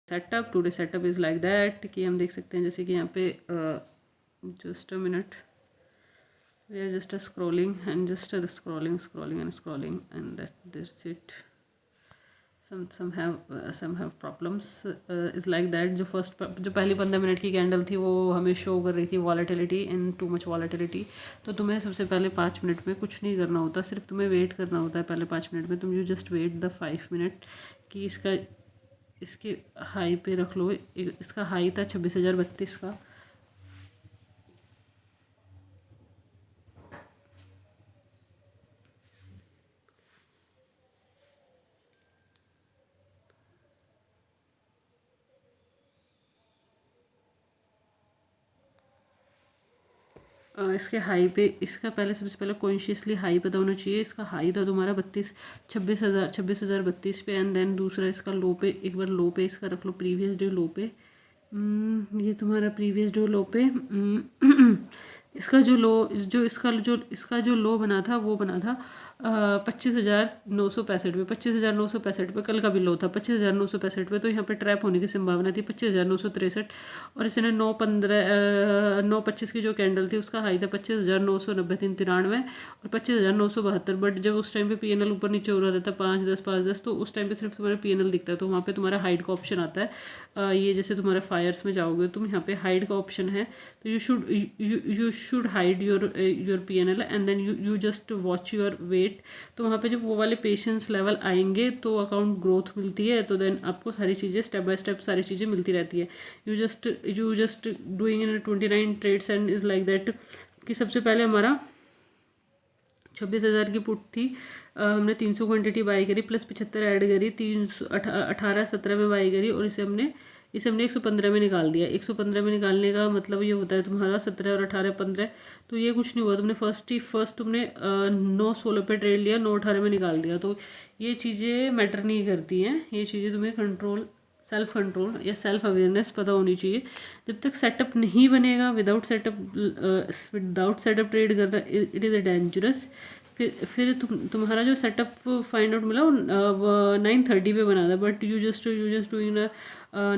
Setup, today setup is like that कि हम देख सकते हैं जैसे कि यहाँ पे just a minute, we are just scrolling and just scrolling and that's it. Some have problems is like that. जो पहली 15 मिनट की कैंडल थी वो हमें शो कर रही थी वॉलेटिलिटी इन टू मच वॉलेटिलिटी। तो तुम्हें सबसे पहले 5 मिनट में कुछ नहीं करना होता, सिर्फ तुम्हें वेट करना होता है। पहले 5 मिनट में तुम you just wait the 5 minute कि इसके हाई पे रख लो। इसका हाई था 26,032 का। इसके हाई पे, इसका पहले सबसे पहले कॉन्शियसली हाई पता होना चाहिए। इसका हाई था तुम्हारा 26,032 पे, एंड देन दूसरा इसका लो पे, एक बार लो पे इसका रख लो, प्रीवियस डे लो पे। ये तुम्हारा प्रीवियस डे लो पे। इसका जो लो, इसका जो लो बना था वो बना था 25,965 पे, 25,965 पे कल का भी लो था 25,965 पे। तो यहाँ पे ट्रैप होने की संभावना थी 25,963, और इसने 9:25 की जो कैंडल थी उसका हाई था 25,990, 93 और 25,972। बट जब उस टाइम पे पीएनएल ऊपर नीचे हो रहा था 5-10 5-10, तो उस टाइम पे सिर्फ तुम्हारा पीएनएल दिखता है। तो वहाँ पे तुम्हारा हाइड का ऑप्शन आता है। ये जैसे तुम्हारे फायर्स में जाओगे तुम, यहाँ पे हाइड का ऑप्शन है, तो you should hide your PNL and then you just watch your wait. तो वहाँ पे जब वो वाले पेशेंस लेवल आएंगे तो अकाउंट ग्रोथ मिलती है। तो देन आपको सारी चीज़ें स्टेप बाय स्टेप सारी चीज़ें मिलती रहती है। You just doing in 29 trades and is like that कि सबसे पहले हमारा 26,000 की पुट थी। हमने 300 क्वांटिटी बाई करी, प्लस 75 ऐड करी, 18-17 में बाई करी, और इसे हमने 115 में निकाल दिया। 115 में निकालने का मतलब ये होता है तुम्हारा 17 और 18 15। तो ये कुछ नहीं हुआ, तुमने फर्स्ट तुमने 9-16 पे ट्रेड लिया, 9-18 में निकाल दिया। तो ये चीज़ें मैटर नहीं करती हैं, ये चीज़ें तुम्हें सेल्फ कंट्रोल या सेल्फ अवेयरनेस पता होनी चाहिए। जब तक सेटअप नहीं बनेगा, विदाउट सेटअप ट्रेड करना इट इज़ अ डेंजरस। फिर तुम्हारा जो सेटअप फाइंड आउट मिला वो 9:30 पे बना था, but you just doing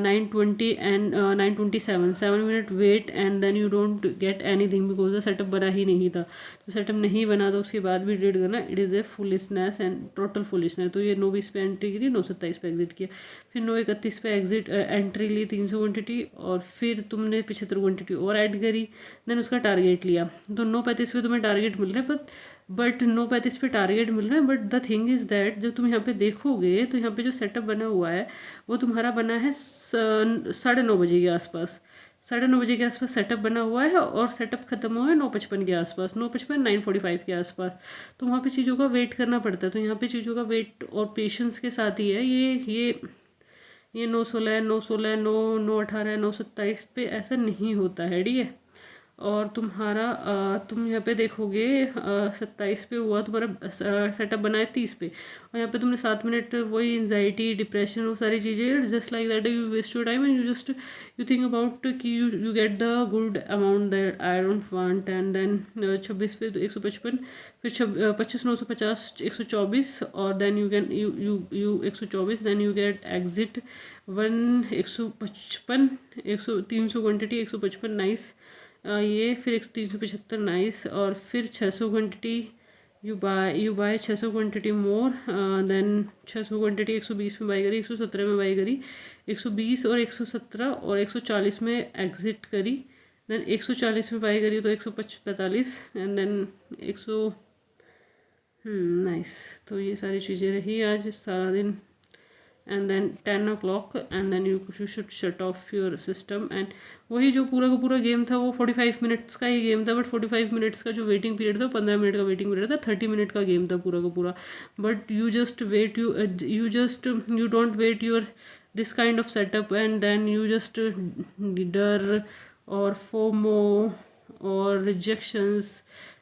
9:20 and 9:27, 7 minute wait and then you don't get anything because the setup बना ही नहीं था। तो सेटअप नहीं बना तो उसके बाद भी ट्रेड करना it is a foolishness and total foolishness. तो ये 9:20 पे एंट्री की थी, 9:27 पे एग्जिट किया, फिर 9:31 पे एंट्री ली 300 क्वान्टिटी, और फिर तुमने 75 क्वान्टिटी और ऐड करी, देन उसका टारगेट लिया। तो 9:35 पे तुम्हें टारगेट मिल रहा है, बट 9:35 पे टारगेट मिल रहा है, but the thing is that जब तुम यहाँ पे देखोगे तो यहाँ पे जो सेटअप बना हुआ है वो तुम्हारा बना है 9:30 के आसपास। 9:30 के आसपास सेटअप बना हुआ है, और सेटअप खत्म हुआ है 9:55 के आसपास, 9:55 9:45 के आसपास। तो वहाँ पे चीज़ों का वेट करना पड़ता है। तो यहाँ पे चीज़ों का वेट और पेशेंस के साथ ही है। ये 9:16 9:16 9:18 9:27 पे ऐसा नहीं होता है, ठीक है। और तुम्हारा तुम यहाँ पे देखोगे 27 पे हुआ तुम्हारा सेटअप बना है 30 पे, और यहाँ पे तुमने 7 मिनट वही एंजाइटी डिप्रेशन वो सारी चीज़ें just like that you waste your time and you think about कि you get the good amount that I don't want, and then 26 पे 155, फिर 25,950 124, और then you can you 124, then you get exit 155 300 quantity 155 nice. ये फिर 375 nice, और फिर 600 quantity you buy 600 quantity more, then 600 quantity 120 में by करी, 117 में बाई करी, 120 और 117 और 140 में एग्जिट करी, देन 140 में बाई करी तो 145 एंड देन 100 नाइस। तो ये सारी चीज़ें रही आज सारा दिन, and then 10 o'clock and then you should shut off your system. And वही जो पूरा का पूरा गेम था वो 45 मिनट्स का ही गेम था, बट 45 मिनट्स का जो वेटिंग पीरियड था 15 मिनट का वेटिंग पीरियड था, 30 मिनट का गेम था पूरा का पूरा। But you just wait, you don't wait your this kind of setup, and then you just डर और FOMO or rejections,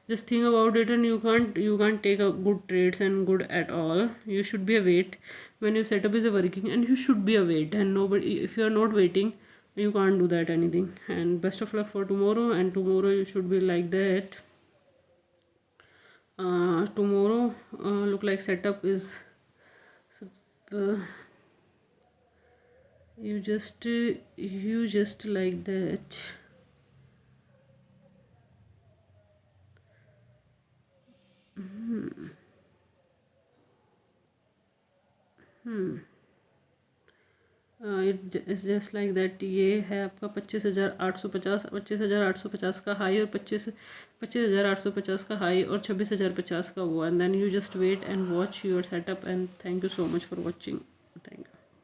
just think about it, and you can't take a good trades and good at all. You should be await when your setup is working, and you should be await, and nobody, if you are not waiting, you can't do that anything. And best of luck for tomorrow, and tomorrow you should be like that. Tomorrow look like setup is uh, you just like that. It's just like that. ये है आपका 25,850, 25,850 का high और 25,850 का high और 26,050 का वो। And then you just wait and watch your setup and thank you so much for watching. Thank you.